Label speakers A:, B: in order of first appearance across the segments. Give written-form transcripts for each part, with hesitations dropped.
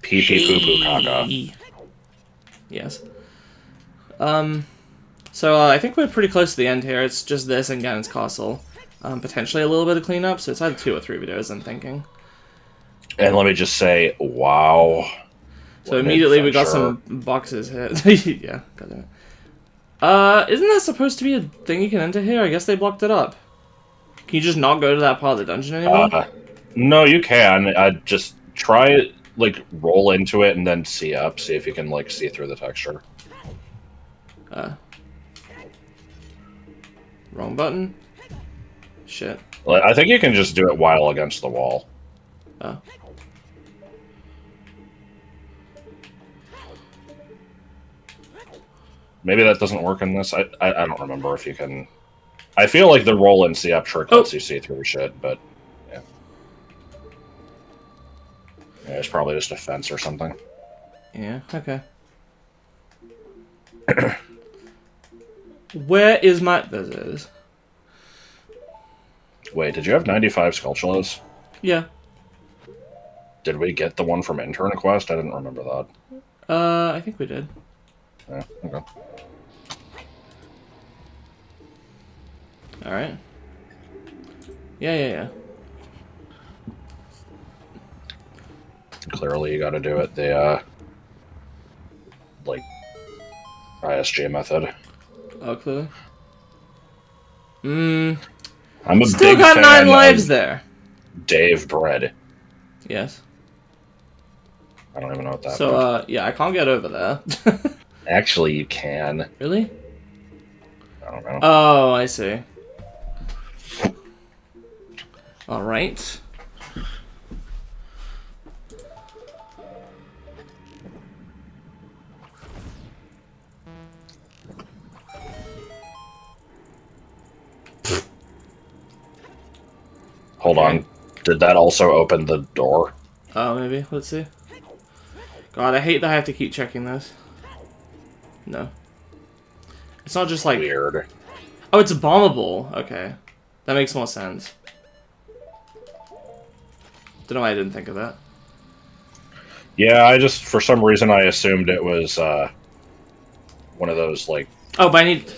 A: Pee pee poo poo caca.
B: Yes. So I think we're pretty close to the end here. It's just this and Ganon's Castle. Potentially a little bit of cleanup, so it's either 2 or 3 videos, I'm thinking.
A: And let me just say, wow.
B: So immediately we got some boxes here. Yeah, goddamn it. Isn't there supposed to be a thing you can enter here? I guess they blocked it up. Can you just not go to that part of the dungeon anymore?
A: No, you can. Just try it, like, roll into it and then see up. See if you can, like, see through the texture.
B: Wrong button. Shit.
A: Well, I think you can just do it while against the wall.
B: Oh.
A: Maybe that doesn't work in this. I don't remember if you can... I feel like the roll and see up trick lets you see through shit, but... Yeah. Yeah, it's probably just a fence or something.
B: Yeah, okay. Where is my... There it is.
A: Wait, did you have 95 Skulltulas?
B: Yeah.
A: Did we get the one from Intern Quest? I didn't remember that.
B: I think we did.
A: Yeah, okay.
B: Alright. Yeah.
A: Clearly you gotta do it the, like, ISG method.
B: Oh, clearly.
A: I'm a
B: Still
A: big
B: got
A: fan
B: 9 lives
A: of
B: there.
A: Dave Bread.
B: Yes.
A: I don't even know what that
B: So,
A: means.
B: yeah, I can't get over there.
A: Actually, you can.
B: Really?
A: I don't know.
B: Oh, I see. Alright.
A: Hold on. Did that also open the door?
B: Oh, maybe. Let's see. God, I hate that I have to keep checking this. No. It's not just like...
A: Weird.
B: Oh, it's bombable. Okay. That makes more sense. Don't know why I didn't think of that.
A: Yeah, I just, for some reason, I assumed it was, one of those, like...
B: Oh, but I need...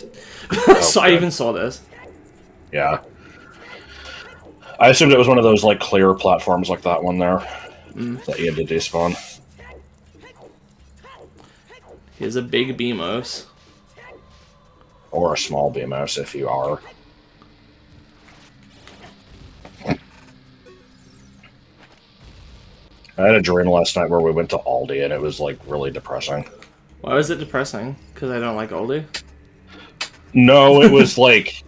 B: So I even saw this.
A: Yeah. I assumed it was one of those, like, clear platforms like that one there. That you had to despawn.
B: Here's a big Beamos.
A: Or a small BMS if you are. I had a dream last night where we went to Aldi and it was, like, really depressing.
B: Why was it depressing? Because I don't like Aldi?
A: No, it was, like,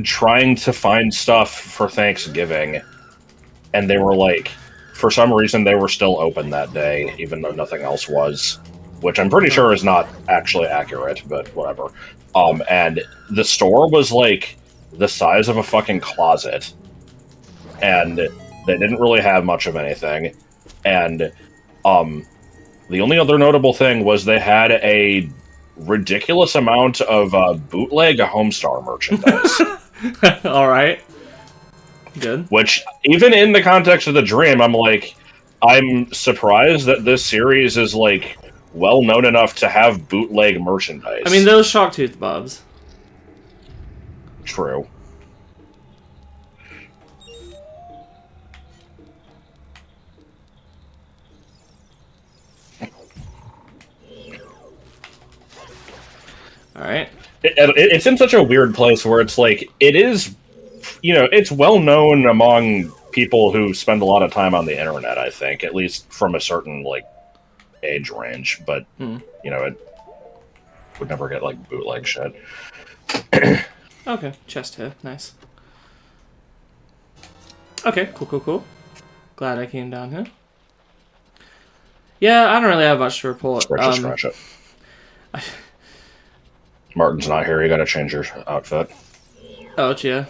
A: trying to find stuff for Thanksgiving. And they were, like, for some reason they were still open that day, even though nothing else was. Which I'm pretty sure is not actually accurate, but whatever. And the store was, like, the size of a fucking closet. And they didn't really have much of anything. And, the only other notable thing was they had a ridiculous amount of, bootleg Homestar merchandise.
B: Alright. Good.
A: Which, even in the context of the dream, I'm like, I'm surprised that this series is, like, well known enough to have bootleg merchandise.
B: I mean, those Sharktooth Bobs.
A: True.
B: Alright.
A: It's in such a weird place where it's like, it is, you know, it's well known among people who spend a lot of time on the internet, I think, at least from a certain, like, age range, but, you know, it would never get, like, bootleg shit.
B: Okay, chest here. Nice. Okay, cool. Glad I came down here. Yeah, I don't really have much to report.
A: Scratch it. Martin's not here, you gotta change your outfit.
B: Oh, yeah.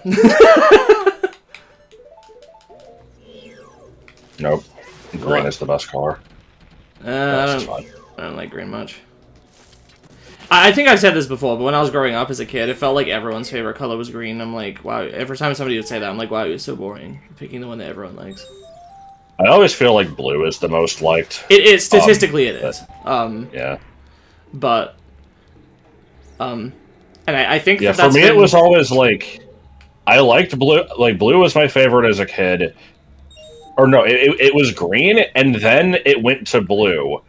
A: Nope. Green is the best color.
B: I don't like green much. I think I've said this before, but when I was growing up as a kid, it felt like everyone's favorite color was green. I'm like, wow, every time somebody would say that, I'm like, wow, you're so boring. You're picking the one that everyone likes.
A: I always feel like blue is the most liked.
B: Statistically it is.
A: Yeah.
B: But and I think
A: Yeah,
B: that
A: for me it was always like I liked blue. Like blue was my favorite as a kid. Or no, it was green, and then it went to blue,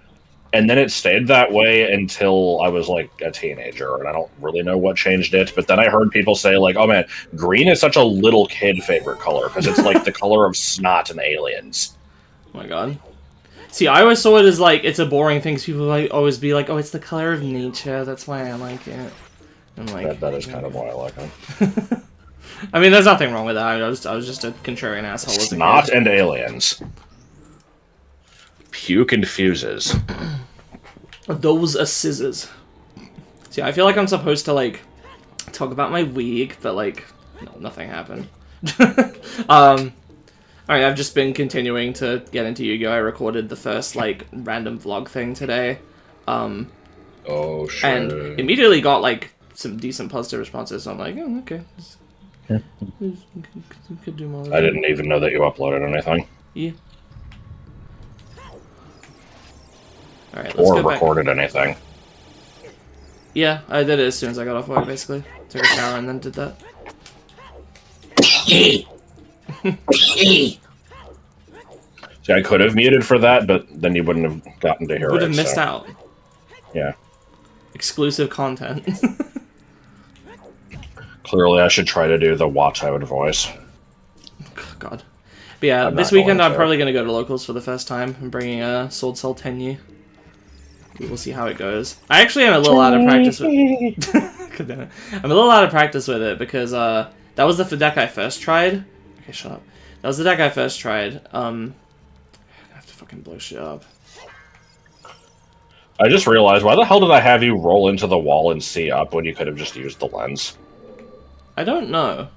A: and then it stayed that way until I was like a teenager, and I don't really know what changed it. But then I heard people say like, "Oh man, green is such a little kid favorite color because it's like the color of snot and aliens."
B: Oh my god. See, I always saw it as like it's a boring thing. So people like always be like, "Oh, it's the color of nature. That's why I like it." I'm like,
A: that is kind of why I like them.
B: I mean, there's nothing wrong with that. I was just a contrarian asshole.
A: Snot and aliens. Puke and fuses.
B: Those are scissors. See, I feel like I'm supposed to like talk about my week, but like, no, nothing happened. Alright, I've just been continuing to get into Yu-Gi-Oh! I recorded the first like random vlog thing today.
A: Oh shit.
B: And immediately got like some decent positive responses. So I'm like, oh, okay. Could do more.
A: I didn't even know that you uploaded anything.
B: Yeah. Alright, let's
A: or
B: go
A: recorded
B: back.
A: Anything.
B: Yeah, I did it as soon as I got off work, basically. Took a shower and then did that.
A: See, I could have muted for that, but then you wouldn't have gotten to hear it.
B: Would have missed out.
A: Yeah.
B: Exclusive content.
A: Clearly, I should try to do the watch I would voice.
B: God. But yeah, this weekend I'm probably going to go to locals for the first time. I'm bringing a Sword Soul Tenyu. We'll see how it goes. I actually am a little out of practice with it. I'm a little out of practice with it because that was the deck I first tried. Okay, shut up. That was the deck I first tried. I have to fucking blow shit up.
A: I just realized, why the hell did I have you roll into the wall and see up when you could have just used the lens?
B: I don't know.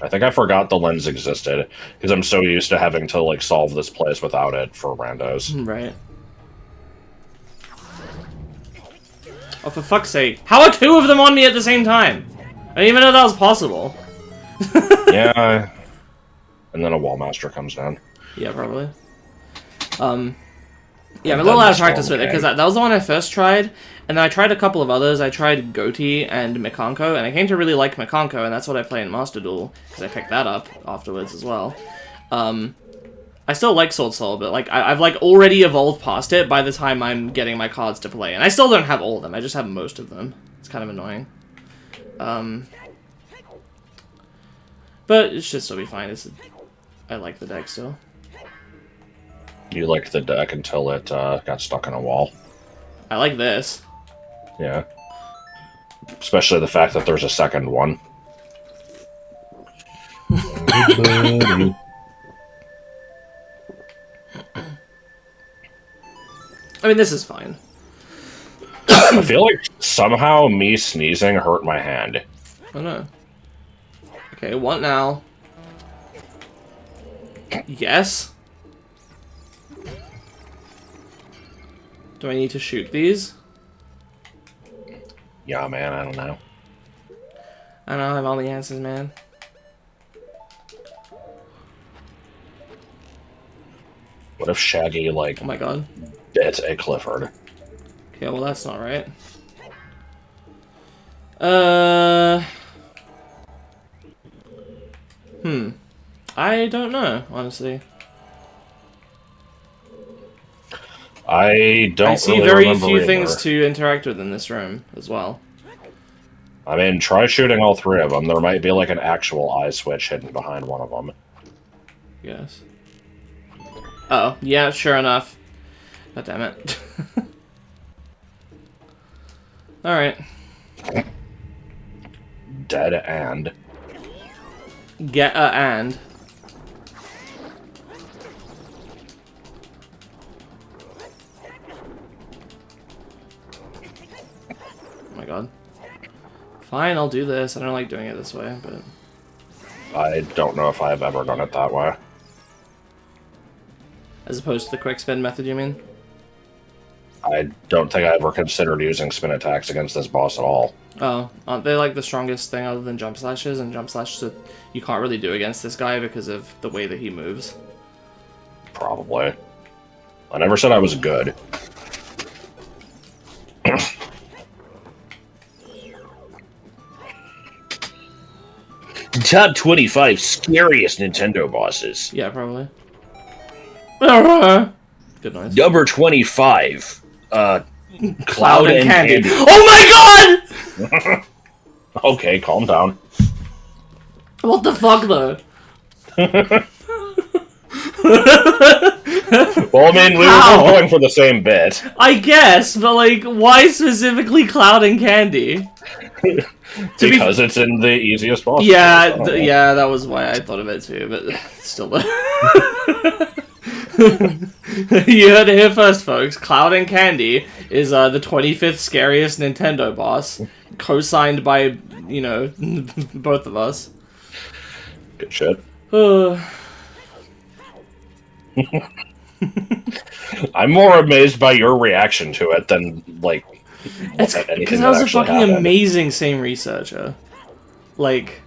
A: I think I forgot the lens existed, because I'm so used to having to, like, solve this place without it for randos.
B: Right. Oh, for fuck's sake. How are two of them on me at the same time? I didn't even know that was possible.
A: Yeah. And then a wall master comes down.
B: Yeah, probably. Yeah, I'm a little out of practice with it, because that was the one I first tried, and then I tried a couple of others. I tried Goatee and Mikanko, and I came to really like Mikanko, and that's what I play in Master Duel, because I picked that up afterwards as well. I still like Sword Soul, but like I've like already evolved past it by the time I'm getting my cards to play, and I still don't have all of them, I just have most of them. It's kind of annoying. But it should still be fine. I like the deck still.
A: You liked the deck until it got stuck in a wall.
B: I like this.
A: Yeah. Especially the fact that there's a second one.
B: I mean, this is fine.
A: I feel like somehow me sneezing hurt my hand.
B: I don't know. Okay, what now? Yes? Do I need to shoot these?
A: Yeah, man, I don't know.
B: I don't have all the answers, man.
A: What if Shaggy, like,
B: Oh my god.
A: bit a Clifford?
B: Okay, well that's not right. I don't know, honestly.
A: I don't
B: I see
A: really
B: very
A: remember
B: few
A: either.
B: things to interact with in this room, as well.
A: I mean, try shooting all three of them. There might be, like, an actual eye switch hidden behind one of them.
B: Yes. Oh, yeah, sure enough. God damn it. Alright.
A: Dead and.
B: Get a and. Oh my god. Fine, I'll do this. I don't like doing it this way, but...
A: I don't know if I've ever done it that way.
B: As opposed to the quick spin method, you mean?
A: I don't think I ever considered using spin attacks against this boss at all.
B: Oh, aren't they like the strongest thing other than jump slashes? And jump slashes you can't really do against this guy because of the way that he moves.
A: Probably. I never said I was good. Top 25 scariest Nintendo bosses.
B: Yeah, probably. Good noise.
A: Number 25.
B: Cloud and Candy. Oh my god!
A: Okay, calm down.
B: What the fuck, though?
A: Well, I mean, we were going for the same bit.
B: I guess, but like, why specifically Cloud and Candy?
A: Because it's in the easiest boss.
B: Yeah, yeah, that was why I thought of it too, but still. You heard it here first, folks. Cloud and Candy is the 25th scariest Nintendo boss, co-signed by, you know, both of us.
A: Good shit. I'm more amazed by your reaction to it than, like,
B: it's because I was a fucking amazing same researcher. Like,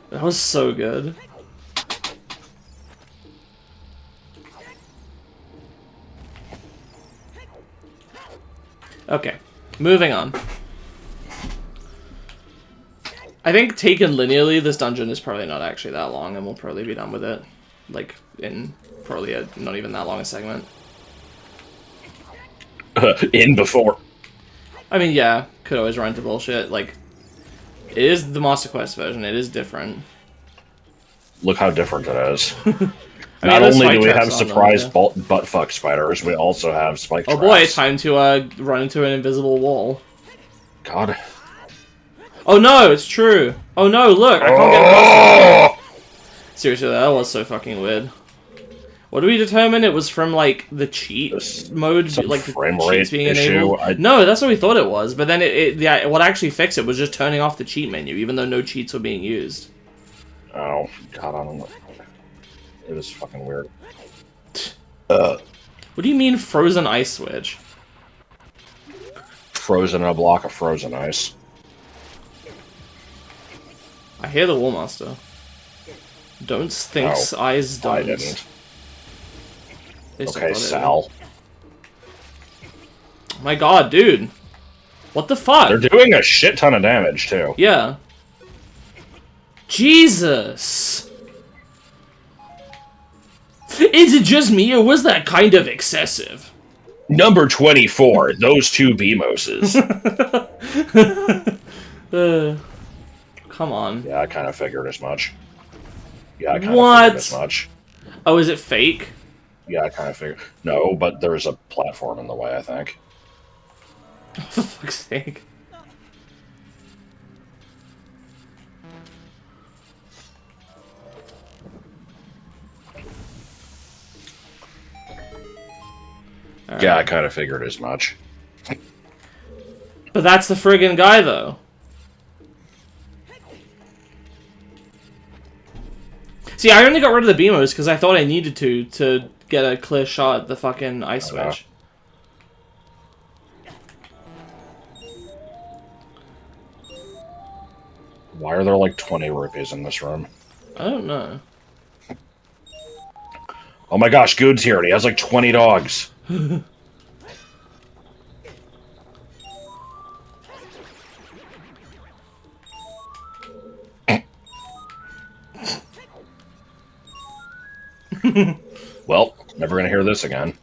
B: that was so good. Okay, moving on. I think taken linearly, this dungeon is probably not actually that long, and we'll probably be done with it. Like, in probably not even that long a segment.
A: In before.
B: I mean, yeah, could always run into bullshit. Like, it is the Master Quest version, it is different.
A: Look how different it is.
B: I mean,
A: not only do we have
B: them,
A: surprise buttfuck spiders, we also have spike traps.
B: Oh boy, time to run into an invisible wall.
A: God.
B: Oh no, it's true. Oh no, look, I can't get across it. Seriously, that was so fucking weird. What did we determine? It was from, like, the cheat mode, like the cheats being enabled? No, that's what we thought it was, but then what actually fixed it was just turning off the cheat menu, even though no cheats were being used.
A: Oh, God, I don't know. It was fucking weird.
B: What do you mean frozen ice switch?
A: Frozen in a block of frozen ice.
B: I hear the War Master. Don't thinks eyes don't.
A: I didn't.
B: Okay,
A: Sal.
B: My god, dude. What the fuck?
A: They're doing a shit ton of damage, too.
B: Yeah. Jesus. Is it just me, or was that kind of excessive?
A: Number 24, those two Beamoses.
B: Come on.
A: Yeah, I kind of figured as much. Yeah, I kind of figured as much.
B: Oh, is it fake?
A: Yeah, I kind of figured. No, but there's a platform in the way, I think.
B: For fuck's sake.
A: Right. Yeah, I kind of figured as much.
B: But that's the friggin' guy, though. See, I only got rid of the Beamos because I thought I needed to get a clear shot at the fucking ice switch.
A: Why are there like 20 rupees in this room?
B: I don't know.
A: Oh my gosh, Good's here and he has like 20 dogs. Well, never gonna hear this again.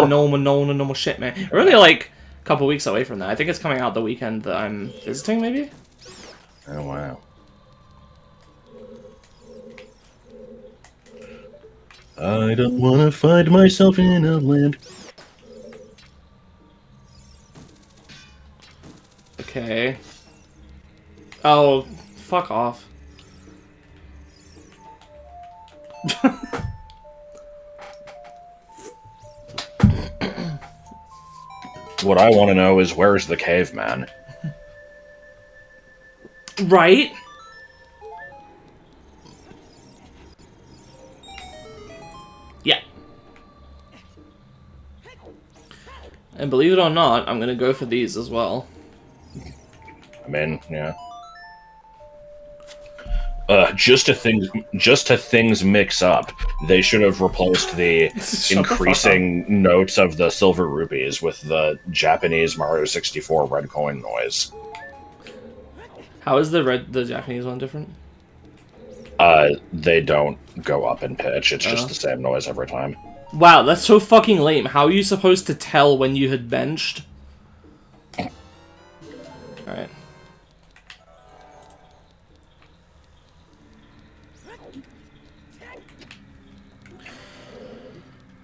B: No more shit, man. We're only like a couple weeks away from that. I think it's coming out the weekend that I'm visiting, maybe?
A: Oh, wow. I don't want to find myself in a land.
B: Okay. Oh, fuck off.
A: What I want to know is where's the caveman?
B: Right? Yeah. And believe it or not, I'm gonna go for these as well.
A: I mean, yeah. Just to things mix up, they should have replaced the increasing notes of the silver rupees with the Japanese Mario 64 red coin noise.
B: How is the Japanese one different?
A: They don't go up in pitch. It's just the same noise every time.
B: Wow, that's so fucking lame. How are you supposed to tell when you had benched? Alright.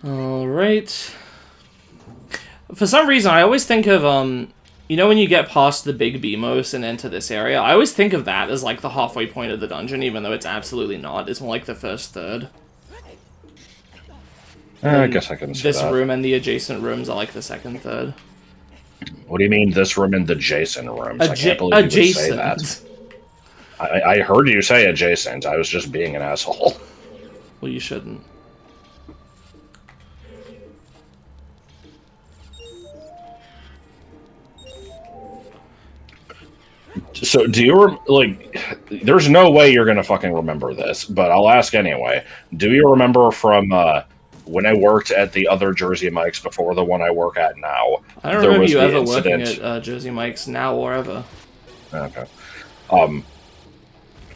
B: Alright. For some reason, I always think of, you know when you get past the big BMOS and enter this area? I always think of that as, like, the halfway point of the dungeon, even though it's absolutely not. It's more like the first third.
A: I guess I can see
B: this
A: that.
B: room and the adjacent rooms are, like, the second third.
A: What do you mean, this room and the adjacent rooms? I can't believe you would say that. I heard you say adjacent. I was just being an asshole.
B: Well, you shouldn't.
A: So, do you, like, there's no way you're gonna fucking remember this, but I'll ask anyway. Do you remember from, when I worked at the other Jersey Mike's before the one I work at now?
B: I don't remember you ever working at Jersey Mike's now or ever.
A: Okay.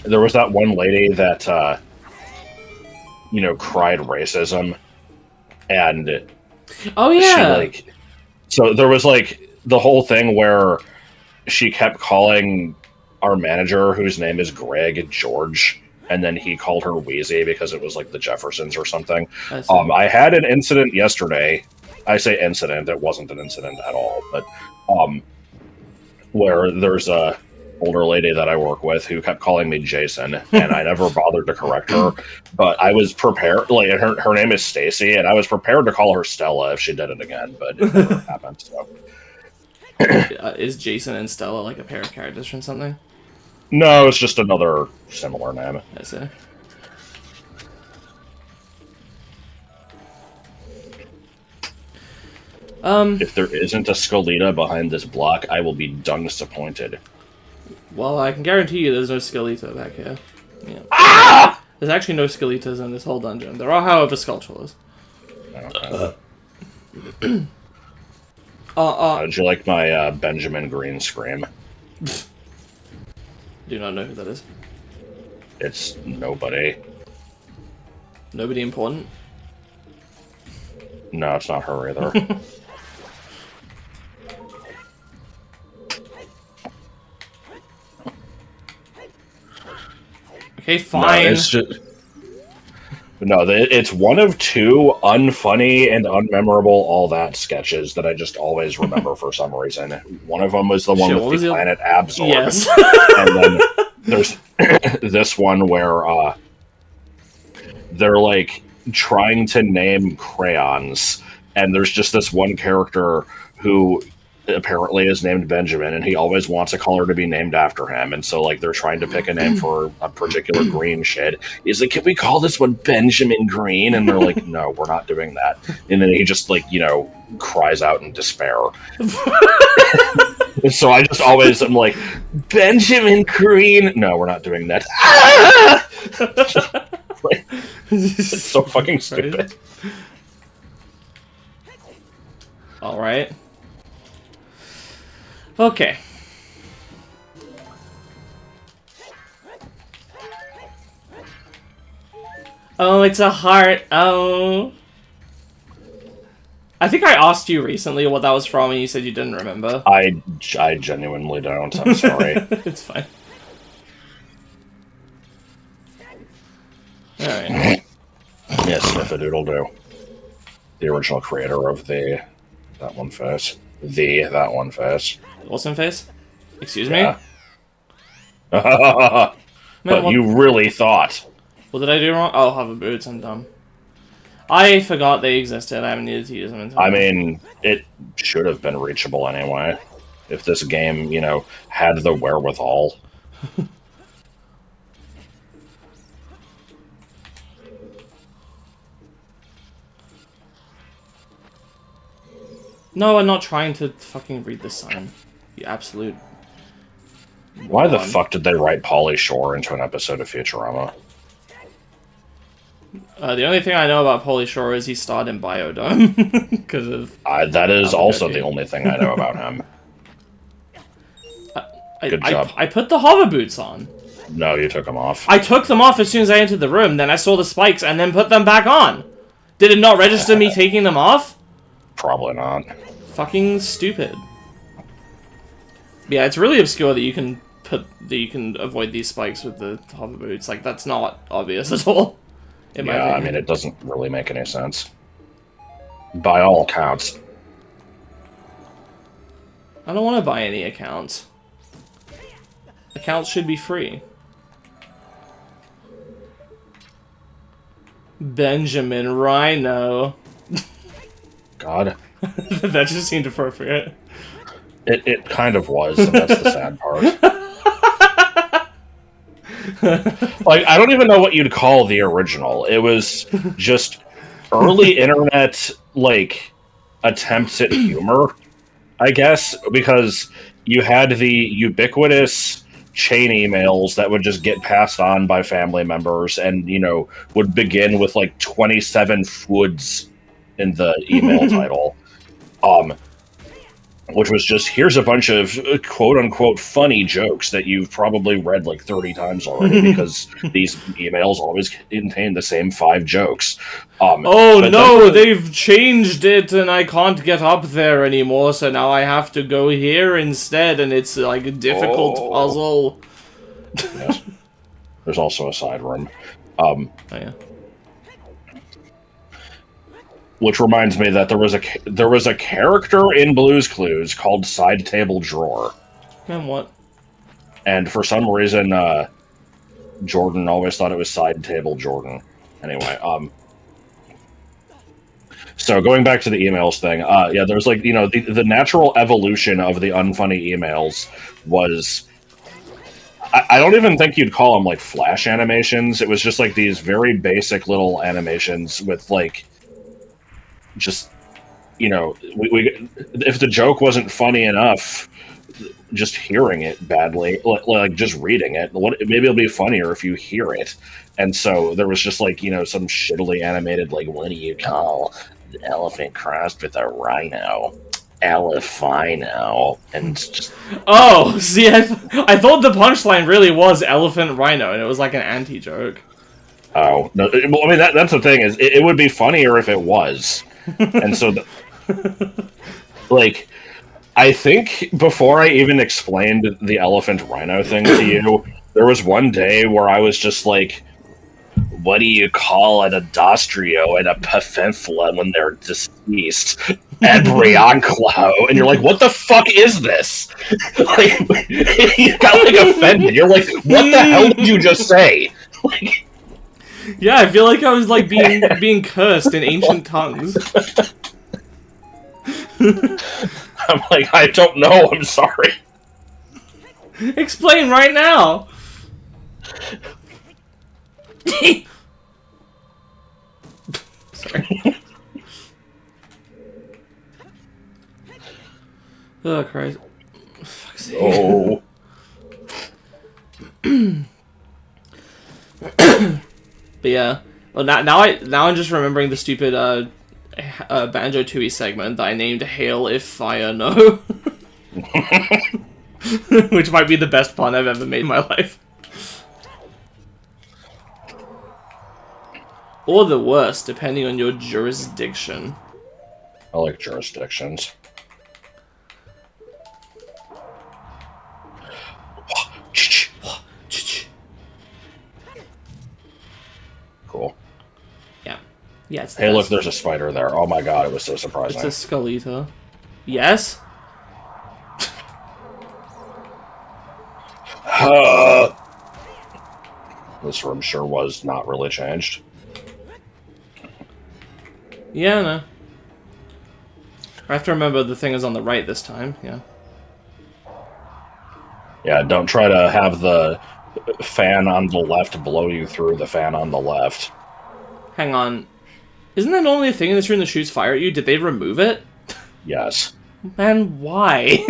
A: There was that one lady that, you know, cried racism, and...
B: Oh, yeah!
A: She, like... So, there was, like, the whole thing where she kept calling our manager, whose name is Greg, George, and then he called her Wheezy because it was like the Jeffersons or something. I had an incident yesterday. I say incident, it wasn't an incident at all, but where there's a older lady that I work with who kept calling me Jason, and I never bothered to correct her, but I was prepared, like, her name is Stacy, and I was prepared to call her Stella if she did it again, but it never happened, so...
B: Is Jason and Stella like a pair of characters from something?
A: No, it's just another similar name.
B: I see.
A: If there isn't a Skeleta behind this block, I will be done disappointed.
B: Well, I can guarantee you there's no Skeleta back here. Yeah. Ah! There's actually no Skeletas in this whole dungeon. There are, however, Skulltulas.
A: Okay. How'd you like my Benjamin Green scream?
B: Do not know who that is.
A: It's nobody.
B: Nobody important?
A: No, it's not her either.
B: Okay, fine.
A: No, it's just... No, it's one of two unfunny and unmemorable All That sketches that I just always remember for some reason. One of them was the one with the planet Absorb.
B: Yes.
A: And then there's this one where they're, like, trying to name crayons, and there's just this one character who apparently is named Benjamin, and he always wants a color to be named after him, and so, like, they're trying to pick a name for a particular green shade. He's like, can we call this one Benjamin Green? And they're like, no, we're not doing that. And then he just, like, you know, cries out in despair. So I just always am like, Benjamin Green? No, we're not doing that. Like, it's so fucking stupid.
B: Alright. Okay. Oh, it's a heart. Oh. I think I asked you recently what that was from, and you said you didn't remember.
A: I genuinely don't. I'm sorry.
B: It's fine. Alright.
A: Yes, Sniff-a-doodle-doo. The original creator of that one face. That one face.
B: Wilson face? Excuse
A: yeah.
B: me?
A: But
B: Man,
A: you really thought.
B: What did I do wrong? Oh, hover boots, I'm dumb. I forgot they existed. I haven't needed to use them until
A: I mean, it should have been reachable anyway. If this game, you know, had the wherewithal.
B: No, I'm not trying to fucking read the sign. You absolute
A: Why the fuck did they write Pauly Shore into an episode of Futurama?
B: The only thing I know about Pauly Shore is he starred in Biodome. Because of...
A: that is also the only thing I know about him. Good job.
B: I put the hover boots on.
A: No, you took them off.
B: I took them off as soon as I entered the room, then I saw the spikes, and then put them back on. Did it not register me taking them off?
A: Probably not.
B: Fucking stupid. Yeah, it's really obscure that you can avoid these spikes with the hover boots. Like, that's not obvious at all.
A: Yeah, I mean, it doesn't really make any sense. By all accounts.
B: I don't want to buy any accounts. Accounts should be free. Benjamin Rhino. God. That just seemed appropriate.
A: It kind of was, and that's the sad part. Like, I don't even know what you'd call the original. It was just early internet, like, attempts at humor, I guess, because you had the ubiquitous chain emails that would just get passed on by family members and, you know, would begin with, like, 27 foods in the email title. Which was just, here's a bunch of quote-unquote funny jokes that you've probably read like 30 times already, because these emails always contain the same 5 jokes.
B: Oh no, they've changed it and I can't get up there anymore, so now I have to go here instead, and it's like a difficult puzzle.
A: Yes. There's also a side room.
B: Oh yeah.
A: Which reminds me that there was a character in Blue's Clues called Side Table Drawer.
B: And what?
A: And for some reason, Jordan always thought it was Side Table Jordan. Anyway, so going back to the emails thing, yeah, there's like, you know, the natural evolution of the unfunny emails was... I don't even think you'd call them, like, flash animations. It was just, like, these very basic little animations with, like... just, you know, if the joke wasn't funny enough, just hearing it badly, like just reading it, maybe it'll be funnier if you hear it. And so there was just like, you know, some shittily animated, like, what do you call an elephant crossed with a rhino? Elephino. And just...
B: Oh, see, I thought the punchline really was elephant rhino, and it was like an anti-joke.
A: Oh, no, I mean, that's the thing, is it would be funnier if it was. And so, like, I think before I even explained the elephant rhino thing to you, there was one day where I was just like, what do you call an adostrio and a pafenfla when they're deceased? Ebrionclo. And you're like, what the fuck is this? Like, you got, like, offended. You're like, what the hell did you just say? Like...
B: Yeah, I feel like I was like being cursed in ancient tongues.
A: I'm like, I don't know, I'm sorry.
B: Explain right now. Sorry. Oh Christ. Fuck's sake.
A: Oh.
B: But yeah, well, now I'm just remembering the stupid Banjo-Tooie segment that I named "Hail if Fire No," which might be the best pun I've ever made in my life, or the worst, depending on your jurisdiction.
A: I like jurisdictions. Cool.
B: Yeah. Yeah, it's
A: hey, look, there's a spider there. Oh my god, it was so surprising.
B: It's a Skeleta. Yes?
A: This room sure was not really changed.
B: Yeah, no. I have to remember the thing is on the right this time, yeah.
A: Yeah, don't try to have the fan on the left blow you through the fan on the left.
B: Hang on. Isn't that only a thing in this room that shoots fire at you? Did they remove it?
A: Yes.
B: Man, why?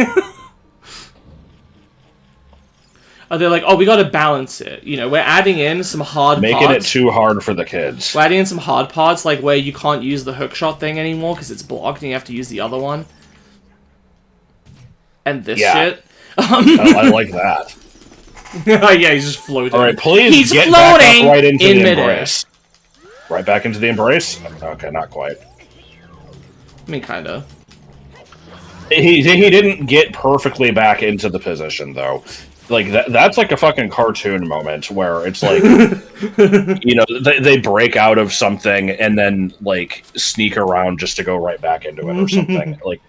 B: they're like, oh, we gotta balance it. You know, we're adding in some hard
A: Making
B: parts.
A: it too hard for the kids.
B: We're adding in some hard parts, like where you can't use the hookshot thing anymore because it's blocked and you have to use the other one. And this shit.
A: I like that.
B: Yeah, he's just floating.
A: Alright, please get back up right into the embrace. Right back into the embrace? Okay, not quite.
B: I mean, kinda.
A: He didn't get perfectly back into the position, though. Like, that's like a fucking cartoon moment where it's like, you know, they break out of something and then, like, sneak around just to go right back into it or something. Like,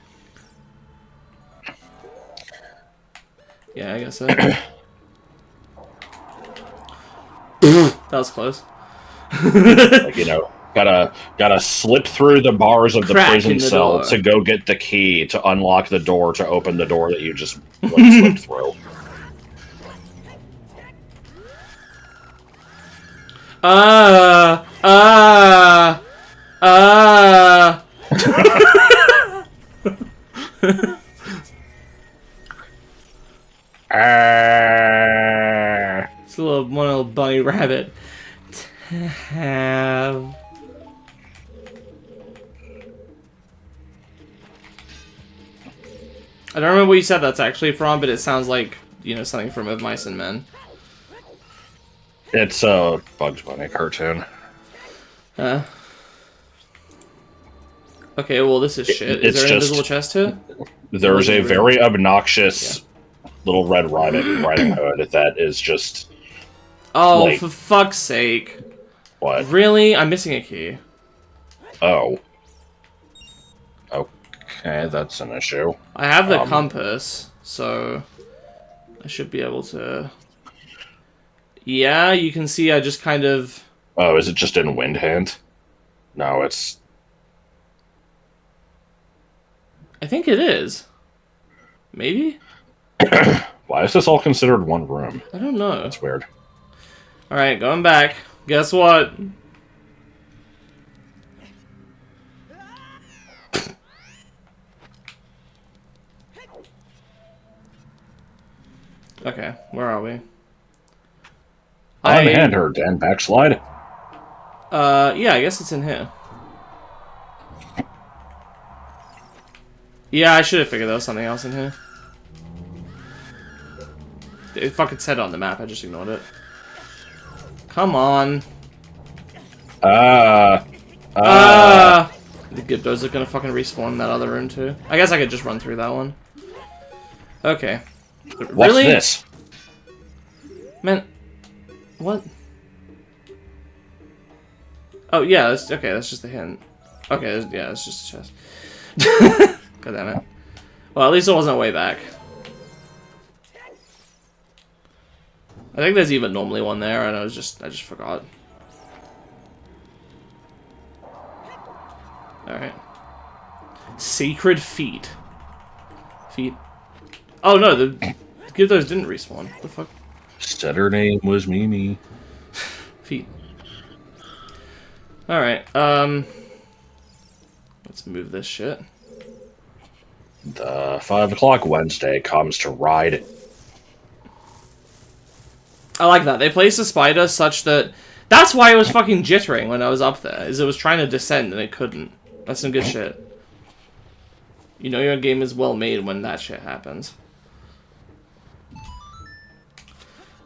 B: yeah, I guess so. That was close.
A: like, you know, gotta slip through the bars of the prison cell to go get the key to unlock the door to open the door that you just like, slipped through.
B: It's a one little bunny rabbit to have. I don't remember what you said that's actually from, but it sounds like, you know, something from Of Mice and Men.
A: It's a Bugs Bunny cartoon.
B: Okay, well, this is shit. Is there an invisible chest here?
A: There's a very obnoxious little Red Riding Hood that is just...
B: Oh, like, for fuck's sake.
A: What?
B: Really? I'm missing a key.
A: Oh. Okay, that's an issue.
B: I have the compass, so I should be able to... Yeah, you can see I just kind of...
A: Oh, is it just in Wind Hand? No, it's...
B: I think it is. Maybe?
A: Why is this all considered one room?
B: I don't know.
A: That's weird.
B: Alright, going back. Guess what? Okay, where are we?
A: Unhand her, Dan. Backslide.
B: Yeah, I guess it's in here. Yeah, I should have figured there was something else in here. It fucking said on the map, I just ignored it. Come on. The Gibdos are gonna fucking respawn in that other room too. I guess I could just run through that one. Okay.
A: What's this?
B: Man, what? Oh yeah, that's okay. That's just a hint. Okay, yeah, it's just a chest. God damn it. Well, at least it wasn't way back. I think there's even normally one there, and I just forgot. All right. Sacred feet. Feet. Oh no, the Gibdos didn't respawn. What the fuck?
A: Said her name was Mimi.
B: Feet. Alright, let's move this shit.
A: The 5 o'clock Wednesday comes to ride.
B: I like that. They placed a spider such that... That's why it was fucking jittering when I was up there, is it was trying to descend and it couldn't. That's some good shit. You know your game is well made when that shit happens.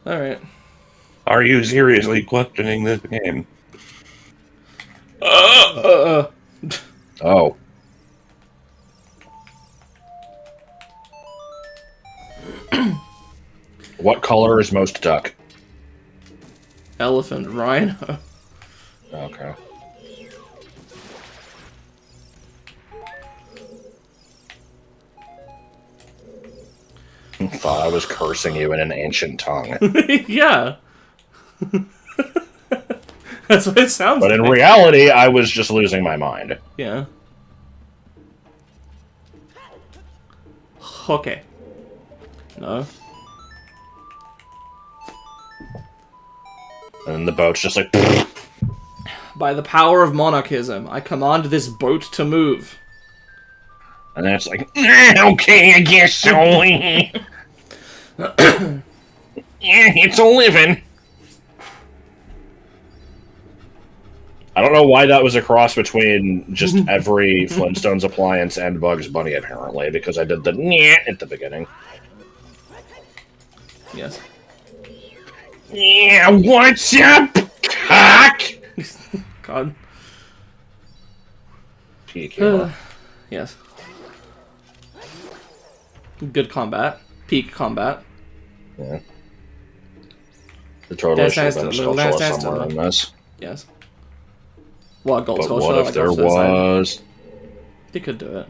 B: Alright.
A: Are you seriously questioning this game?
B: Oh.
A: What color is most duck?
B: Elephant, rhino.
A: Okay. Thought I was cursing you in an ancient tongue.
B: Yeah. That's what it sounds like.
A: But in reality, I was just losing my mind.
B: Yeah. Okay. No.
A: And the boat's just like...
B: By the power of monarchism, I command this boat to move.
A: And then it's like, okay, I guess so. it's a living. I don't know why that was a cross between just every Flintstones appliance and Bugs Bunny, apparently, because I did the nyeh at the beginning.
B: Yes.
A: Yeah, what's up, cock?
B: God.
A: Peak humor.
B: Yes. Good combat. Peak combat.
A: Yeah. The totally should have been a sculpture somewhere in this.
B: Yes. What, gold
A: But
B: sculpture?
A: what if
B: Like
A: there
B: off to the side?
A: was?
B: They could do it.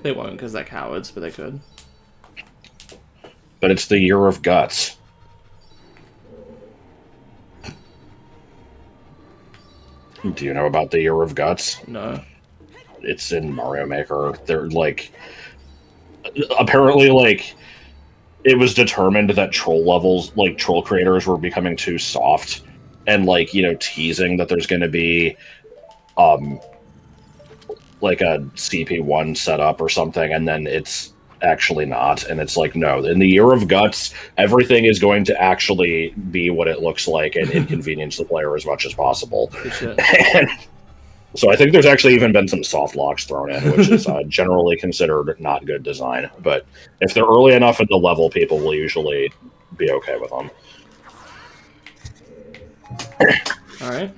B: They won't because they're cowards, but they could.
A: But it's the Year of Guts. Do you know about the Year of Guts?
B: No.
A: It's in Mario Maker. They're like... Apparently, like... It was determined that troll levels, like, troll creators were becoming too soft. And, like, you know, teasing that there's going to be... like a CP1 setup or something, and then it's actually not. And it's like, no, in the Year of Guts, everything is going to actually be what it looks like and inconvenience the player as much as possible. And so I think there's actually even been some soft locks thrown in, which is generally considered not good design. But if they're early enough in the level, people will usually be okay with them.
B: Alright.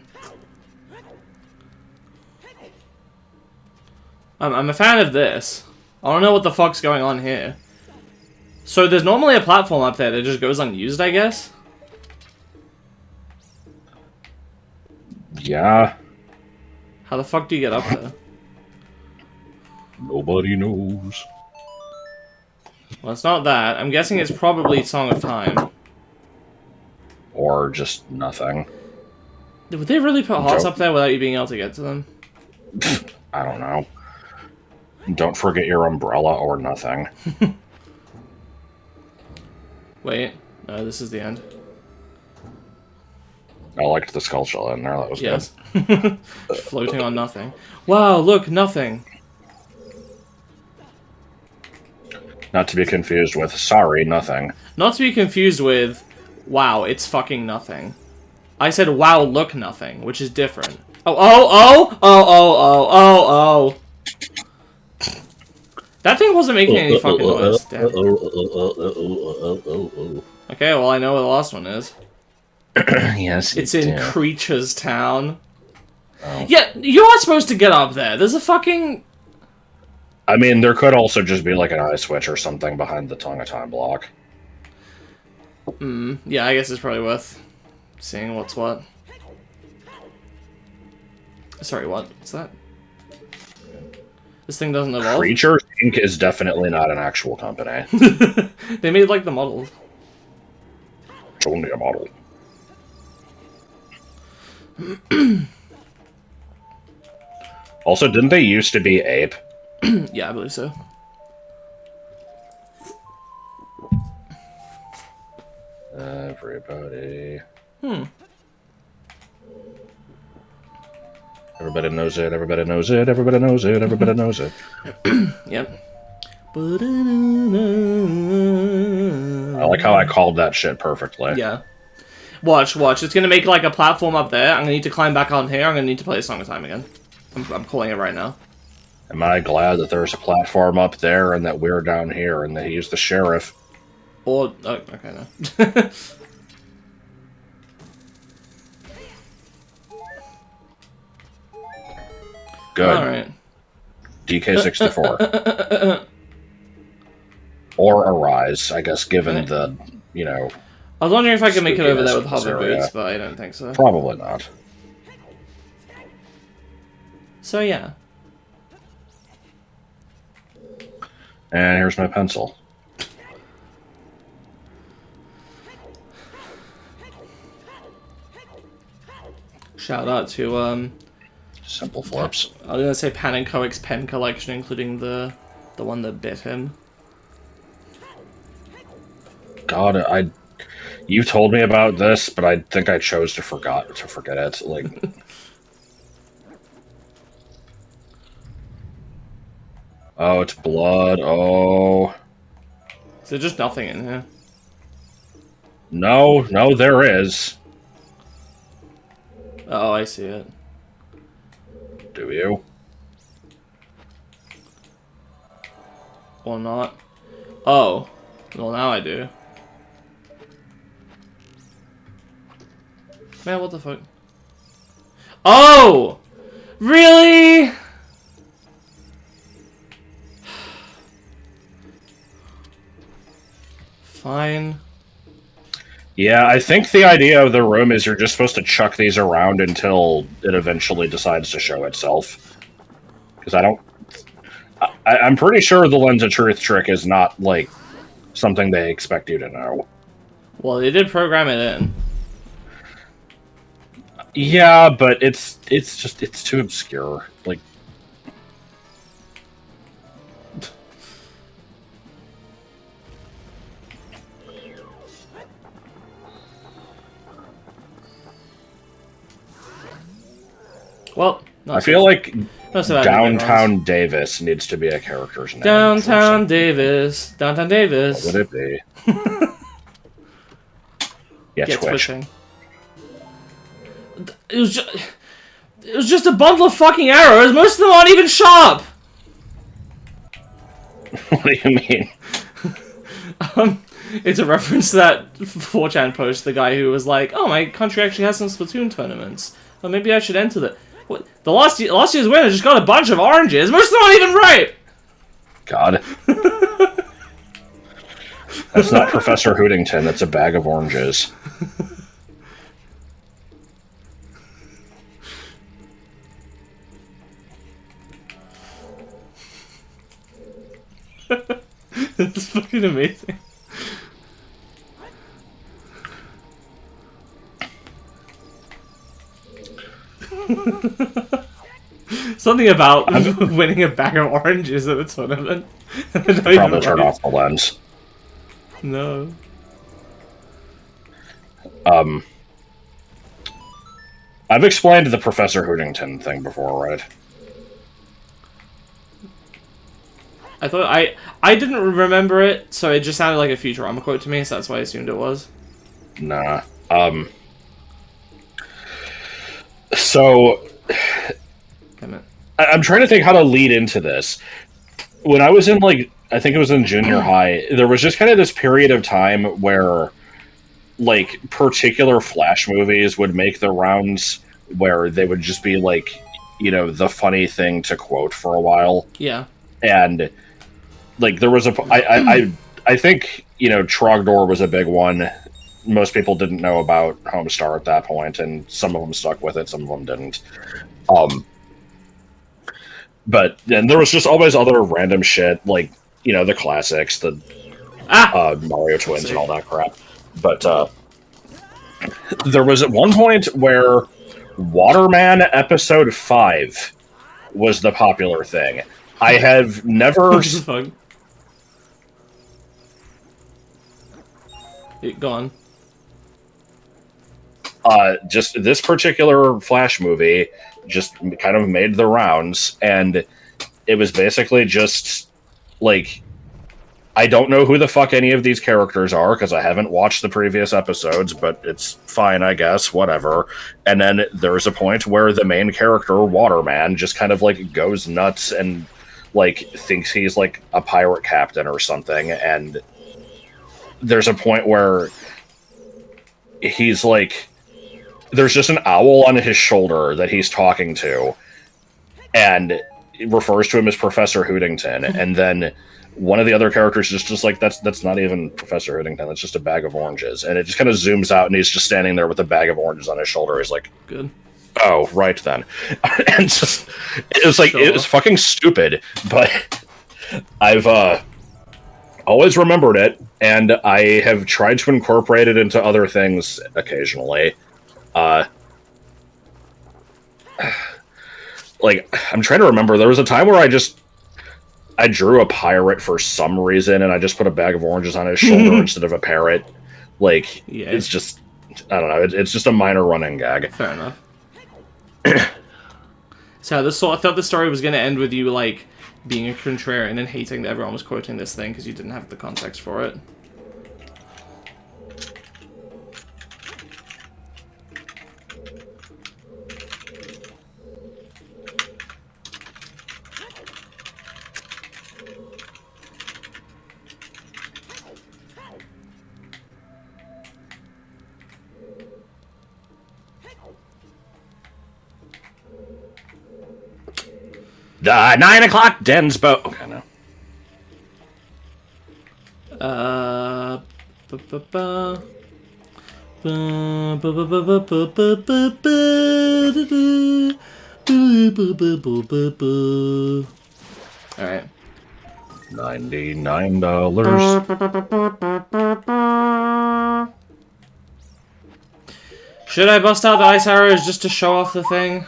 B: I'm a fan of this. I don't know what the fuck's going on here. So there's normally a platform up there that just goes unused, I guess?
A: Yeah.
B: How the fuck do you get up there?
A: Nobody knows.
B: Well, it's not that. I'm guessing it's probably Song of Time.
A: Or just nothing.
B: Would they really put hearts up there without you being able to get to them?
A: I don't know. Don't forget your umbrella or nothing.
B: Wait. No, this is the end.
A: I liked the skull shell in there. That was
B: yes. Good. Floating on nothing. Wow, look, nothing.
A: Not to be confused with, sorry, nothing.
B: Not to be confused with, wow, it's fucking nothing. I said, wow, look, nothing, which is different. Oh. That thing wasn't making any fucking noise. Damn. Okay, well, I know where the last one is.
A: Yes,
B: it's in Creatures Town. Oh. Yeah, you're supposed to get up there. There's a fucking...
A: I mean, there could also just be like an eye switch or something behind the Tongue of Time block.
B: Yeah, I guess it's probably worth seeing what's what. Sorry, what? What's that? This thing doesn't evolve?
A: Creatures Inc. is definitely not an actual company.
B: They made, like, the models.
A: It's only a model. Also, didn't they used to be Ape?
B: Yeah, I believe so.
A: Everybody. Everybody knows it, everybody knows it, everybody knows it, everybody knows it.
B: Yep.
A: I like how I called that shit perfectly.
B: Yeah. Watch. It's gonna make, like, a platform up there. I'm gonna need to climb back on here. I'm gonna need to play A Song of Time again. I'm calling it right now.
A: Am I glad that there's a platform up there and that we're down here and that he's the sheriff?
B: Or... Oh, okay, no.
A: Good.
B: Alright.
A: DK64. Or Arise, I guess, given the, you know...
B: I was wondering if I could make it over there with hover boots, but I don't think so.
A: Probably not.
B: So, yeah.
A: And here's my pencil.
B: Shout out to,
A: Simple Flips.
B: I was gonna say Pan & Coic's pen collection, including the one that bit him.
A: God, you told me about this, but I think I chose to forget it. Like, oh, it's blood. Oh,
B: Is there just nothing in here?
A: No, no, there is.
B: Oh, I see it.
A: Do you?
B: Well, not. Oh. Well, now I do. Man, what the fuck? Oh! Really? Fine.
A: Yeah, I think the idea of the room is you're just supposed to chuck these around until it eventually decides to show itself. Because I'm pretty sure the Lens of Truth trick is not, like, something they expect you to know.
B: Well, they did program it in.
A: Yeah, but it's too obscure. Like,
B: well,
A: I feel like
B: so
A: Downtown Davis needs to be a character's name.
B: Downtown Davis. Downtown Davis.
A: What would it be? Yeah,
B: Get
A: Twitch.
B: twitching. It was just a bundle of fucking arrows. Most of them aren't even sharp.
A: What do you mean?
B: It's a reference to that 4chan post. The guy who was like, "Oh, my country actually has some Splatoon tournaments. Well, maybe I should enter the." What? The last year's winner just got a bunch of oranges. Most of them aren't even ripe.
A: God. That's not Professor Hootington. That's a bag of oranges.
B: It's fucking amazing. Something about winning a bag of oranges at a tournament.
A: Probably turn off the lens.
B: No.
A: I've explained the Professor Hootington thing before, right?
B: I thought I didn't remember it, so it just sounded like a Futurama quote to me, so that's why I assumed it was.
A: Nah. So I'm trying to think how to lead into this. When I was in, like, I think it was in junior high, there was just kind of this period of time where, like, particular Flash movies would make the rounds where they would just be, like, you know, the funny thing to quote for a while.
B: Yeah.
A: And, like, there was I think, you know, Trogdor was a big one. Most people didn't know about Homestar at that point, and some of them stuck with it, some of them didn't. But then there was just always other random shit, like, you know, the classics, the Mario Twins and all that crap. But there was at one point where Waterman Episode 5 was the popular thing. I have never...
B: Go on.
A: Just this particular Flash movie just kind of made the rounds, and it was basically just, like, I don't know who the fuck any of these characters are, because I haven't watched the previous episodes, but it's fine, I guess, whatever. And then there's a point where the main character, Waterman, just kind of, like, goes nuts and, like, thinks he's, like, a pirate captain or something, and there's a point where he's, like, there's just an owl on his shoulder that he's talking to, and refers to him as Professor Hootington, and then one of the other characters is just like, that's not even Professor Hootington, that's just a bag of oranges. And it just kind of zooms out, and he's just standing there with a bag of oranges on his shoulder. He's like,
B: good.
A: Oh, right then. And just, it was like, it was fucking stupid, but I've always remembered it, and I have tried to incorporate it into other things occasionally. Like, I'm trying to remember, there was a time where I drew a pirate for some reason, and I just put a bag of oranges on his shoulder instead of a parrot. Like, yeah. It's just, I don't know, it's just a minor running gag.
B: Fair enough. So I thought the story was going to end with you, like, being a contrarian and hating that everyone was quoting this thing because you didn't have the context for it.
A: The 9 o'clock Densbo. Okay, no.
B: Alright.
A: $99.
B: Should I bust out the ice arrows just to show off the thing?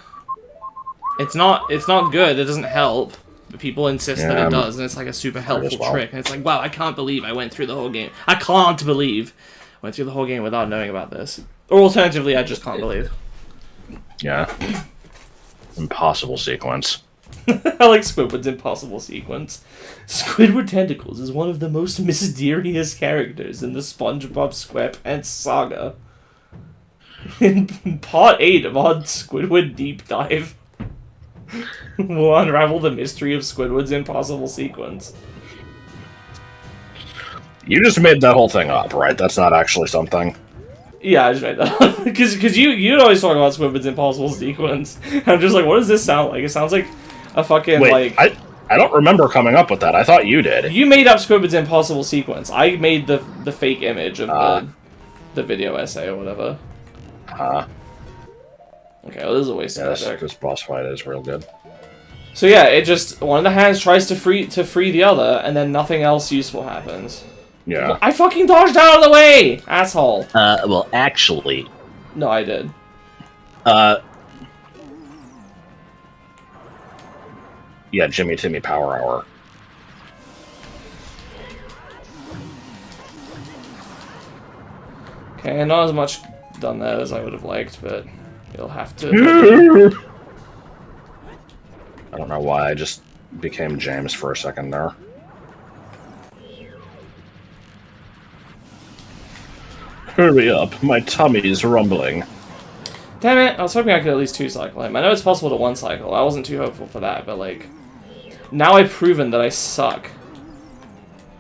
B: It's not good, it doesn't help. But people insist that it does, and it's like a super helpful trick. And it's like, wow, I can't believe I went through the whole game. I can't believe I went through the whole game without knowing about this. Or alternatively, I just can't believe.
A: Yeah. Impossible sequence.
B: I like Squidward's impossible sequence. Squidward Tentacles is one of the most mysterious characters in the SpongeBob SquarePants saga. In part 8 of our Squidward deep dive, we'll unravel the mystery of Squidward's impossible sequence.
A: You just made that whole thing up, right? That's not actually something.
B: Yeah, I just made that up. Because you'd always talk about Squidward's impossible sequence. And I'm just like, what does this sound like? It sounds like a fucking,
A: Wait,
B: like...
A: I don't remember coming up with that. I thought you did.
B: You made up Squidward's impossible sequence. I made the fake image of the video essay or whatever. Okay, well, this is a waste of project.
A: This boss fight is real good.
B: So yeah, it just... One of the hands tries to free the other, and then nothing else useful happens.
A: Yeah.
B: I fucking dodged out of the way! Asshole.
A: Well, actually...
B: No, I did.
A: Yeah, Jimmy Timmy Power Hour.
B: Okay, not as much done there as I would have liked, but you'll have to...
A: I don't know why I just became James for a second there. Hurry up, my tummy's rumbling.
B: Damn it, I was hoping I could at least 2-cycle him. I know it's possible to 1-cycle, I wasn't too hopeful for that, but like... Now I've proven that I suck.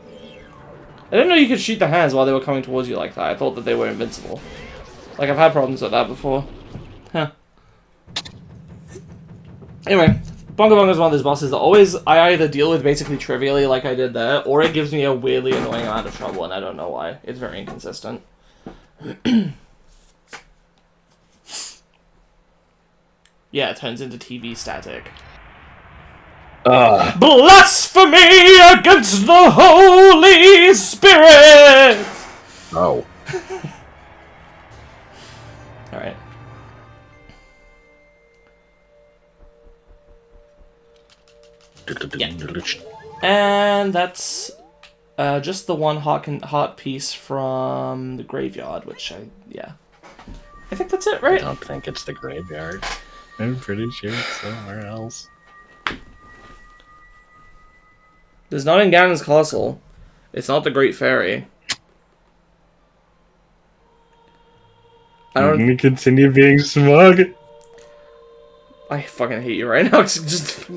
B: I didn't know you could shoot the hands while they were coming towards you like that. I thought that they were invincible. Like, I've had problems with that before. Huh. Anyway, Bongo Bongo is one of those bosses that always I either deal with basically trivially like I did there, or it gives me a weirdly annoying amount of trouble, and I don't know why. It's very inconsistent. Yeah, it turns into TV static. Blasphemy against the Holy Spirit!
A: Oh.
B: Alright. Yeah. And that's just the one hot piece from the graveyard, which I think that's it, right?
A: I don't think it's the graveyard. I'm pretty sure it's somewhere else.
B: It's not in Ganon's Castle. It's not the Great Fairy. I don't...
A: Let me continue being smug.
B: I fucking hate you right now. Just...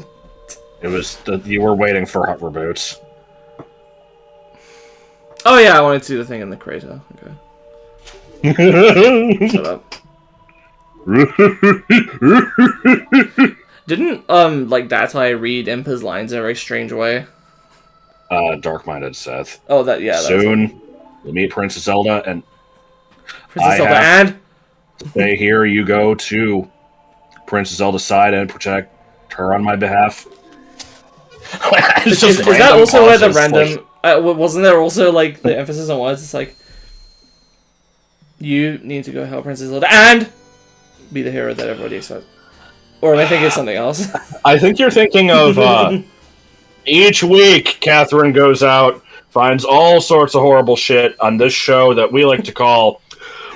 A: It was you were waiting for hot reboots.
B: Oh yeah, I wanted to do the thing in the crater. Okay. Shut up. Didn't like Datai read Impa's lines in a very strange way?
A: Dark-minded Seth.
B: Oh, that yeah.
A: Soon, we'll meet Princess Zelda, and
B: Princess Zelda and
A: stay here. You go to Princess Zelda's side and protect her on my behalf.
B: Is that also where the random? Wasn't there also like the emphasis on words? It's like you need to go help Princess Zelda and be the hero that everybody expects. Or am I thinking of something else?
A: I think you're thinking of each week Catherine goes out, finds all sorts of horrible shit on this show that we like to call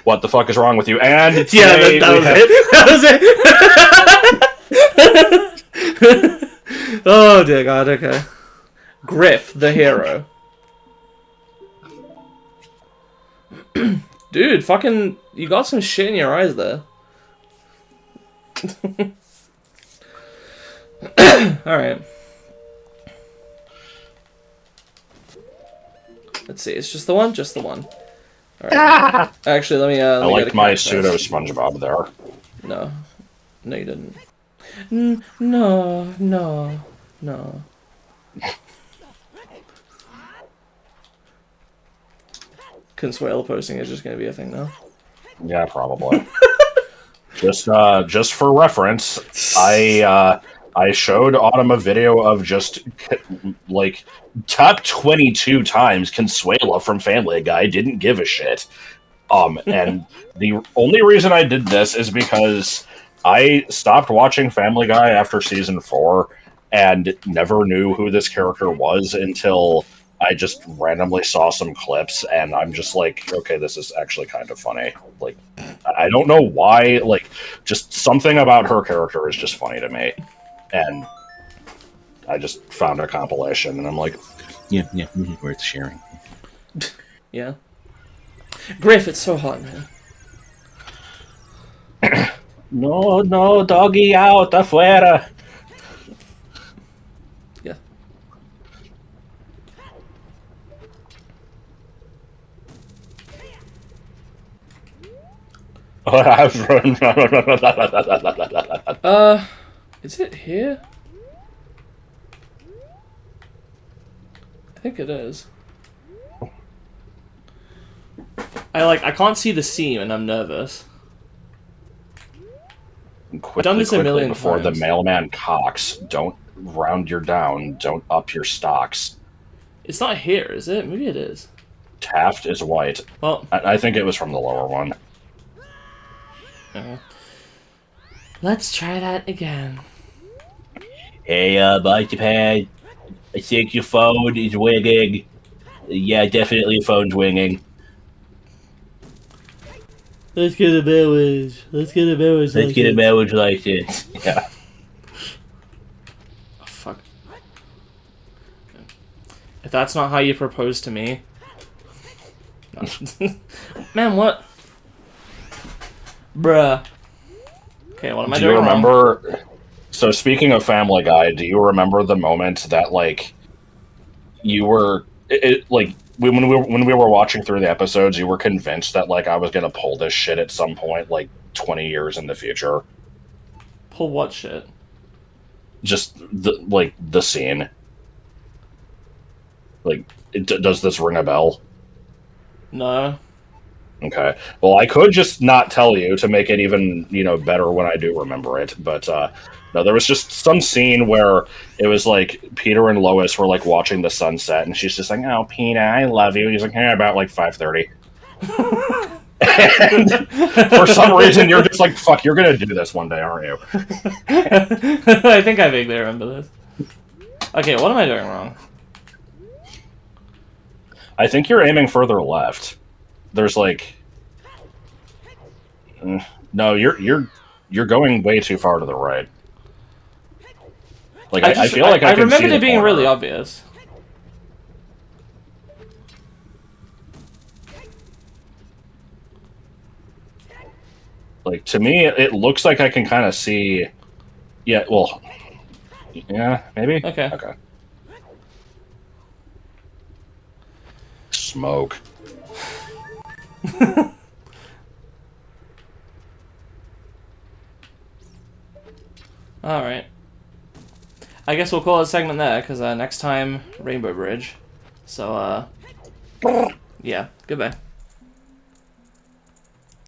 A: "What the Fuck Is Wrong with You?" And
B: yeah, that was it. Oh dear God. Okay. Griff, the hero. Dude, fucking, you got some shit in your eyes there. Alright. Let's see, it's just the one? Just the one. Alright. Actually, let me
A: I liked my pseudo SpongeBob there.
B: No. No, you didn't. No, no, no. Consuelo posting is just gonna be a thing now.
A: Yeah, probably. Just for reference, I showed Autumn a video of just like top 22 times Consuela from Family Guy didn't give a shit. And the only reason I did this is because I stopped watching Family Guy after season 4 and never knew who this character was until I just randomly saw some clips, and I'm just like, okay, this is actually kind of funny. Like, I don't know why, like, just something about her character is just funny to me. And I just found a compilation, and I'm like, yeah, this is worth sharing.
B: Yeah. Griff, it's so hot, man.
A: No, doggy out, afuera.
B: Yeah. Is it here? I think it is. I can't see the seam and I'm nervous.
A: Quickly,
B: done this a million
A: before
B: times.
A: the mailman cocks. Don't round your down. Don't up your stocks.
B: It's not here, is it? Maybe it is.
A: Taft is white.
B: Well,
A: I think it was from the lower one.
B: Let's try that again.
A: Hey, Bikdip, I think your phone is winging. Yeah, definitely your phone's winging.
B: Let's get a marriage. Let's get a marriage.
A: Let's get a marriage like this. Yeah.
B: Oh, fuck. If that's not how you propose to me... No. Man, what? Bruh. Okay, what am I doing
A: Do you remember...
B: wrong?
A: So, speaking of Family Guy, do you remember the moment that, like, you were... like, when we were watching through the episodes, you were convinced that, like, I was gonna pull this shit at some point, like, 20 years in the future?
B: Pull what shit?
A: Just, the scene. Like, does this ring a bell?
B: No.
A: Okay. Well, I could just not tell you to make it even, better when I do remember it. But, no, there was just some scene where it was like Peter and Lois were like watching the sunset, and she's just like, "Oh, Peter, I love you." He's like, "Yeah, about like 5:30." For some reason, you're just like, "Fuck, you're gonna do this one day, aren't you?"
B: I think I vaguely remember this. Okay, what am I doing wrong?
A: I think you're aiming further left. There's like, no, you're going way too far to the right. Like I feel like I can
B: remembered
A: see
B: it being
A: corner.
B: really obvious.
A: Like to me, it looks like I can kind of see. Yeah, well, yeah, maybe.
B: Okay.
A: Okay. Smoke.
B: Alright. I guess we'll call it a segment there, because next time, Rainbow Bridge. So, yeah, goodbye.